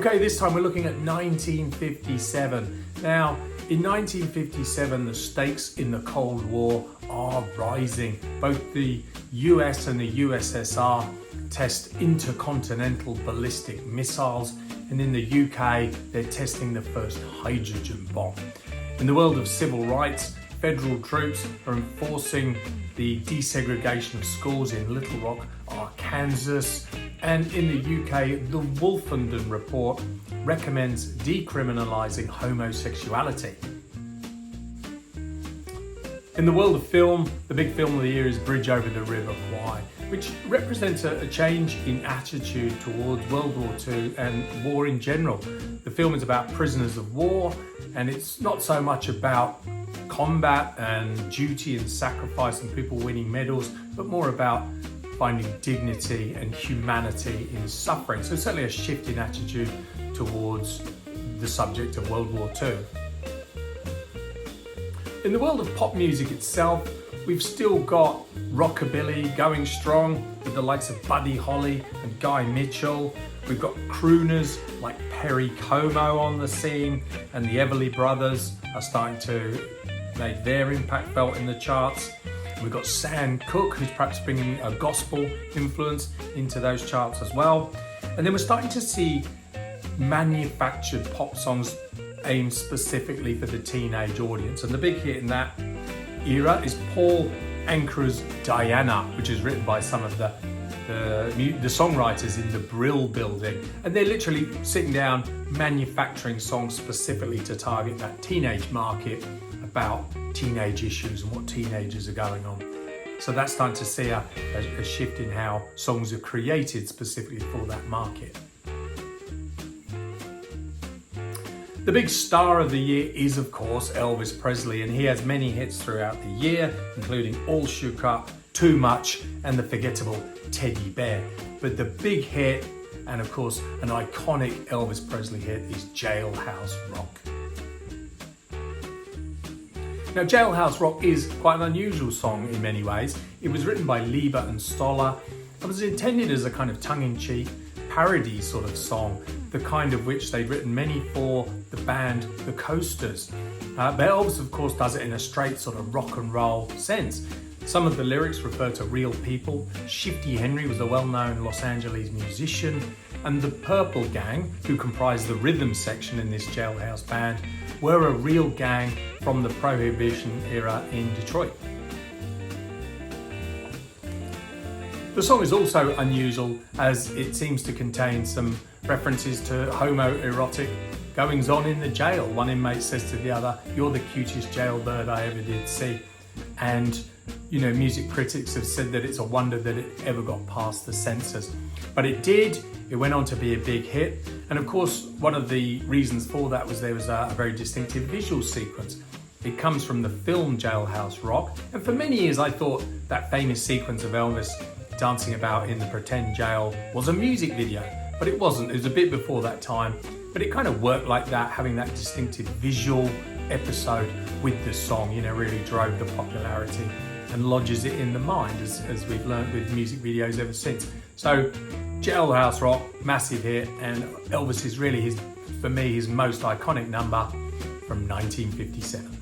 Okay, this time we're looking at 1957. Now, in 1957, the stakes in the Cold War are rising. Both the US and the USSR test intercontinental ballistic missiles, and in the UK, they're testing the first hydrogen bomb. In the world of civil rights, federal troops are enforcing the desegregation of schools in Little Rock, Arkansas, and in the UK, the Wolfenden Report recommends decriminalising homosexuality. In the world of film, the big film of the year is Bridge Over the River Kwai, which represents a change in attitude towards World War II and war in general. The film is about prisoners of war, and it's not so much about combat and duty and sacrifice and people winning medals, but more about finding dignity and humanity in suffering. So certainly a shift in attitude towards the subject of World War II. In the world of pop music itself, we've still got rockabilly going strong with the likes of Buddy Holly and Guy Mitchell. We've got crooners like Perry Como on the scene, and the Everly Brothers are starting to make their impact felt in the charts. We've got Sam Cooke, who's perhaps bringing a gospel influence into those charts as well. And then we're starting to see manufactured pop songs aimed specifically for the teenage audience. And the big hit in that era is Paul Anka's Diana, which is written by some of the songwriters in the Brill Building. And they're literally sitting down manufacturing songs specifically to target that teenage market about teenage issues and what teenagers are going on. So that's starting to see a shift in how songs are created specifically for that market. The big star of the year is, of course, Elvis Presley, and he has many hits throughout the year, including All Shook Up, Too Much, and the forgettable Teddy Bear. But the big hit, and of course an iconic Elvis Presley hit, is Jailhouse Rock. Now, Jailhouse Rock is quite an unusual song in many ways. It was written by Leiber and Stoller. It was intended as a kind of tongue-in-cheek parody sort of song, the kind of which they'd written many for the band The Coasters. But Elvis, of course, does it in a straight sort of rock and roll sense. Some of the lyrics refer to real people. Shifty Henry was a well-known Los Angeles musician, and the Purple Gang, who comprised the rhythm section in this Jailhouse band, were a real gang from the Prohibition era in Detroit. The song is also unusual as it seems to contain some references to homoerotic goings on in the jail. One inmate says to the other, "You're the cutest jailbird I ever did see." And music critics have said that it's a wonder that it ever got past the censors. But it did. It went on to be a big hit. And of course, one of the reasons for that was there was a very distinctive visual sequence. It comes from the film Jailhouse Rock. And for many years, I thought that famous sequence of Elvis dancing about in the pretend jail was a music video. But it wasn't. It was a bit before that time. But it kind of worked like that, having that distinctive visual episode with the song, really drove the popularity and lodges it in the mind, as we've learned with music videos ever since. So Jailhouse Rock, massive hit, and Elvis is really for me his most iconic number from 1957.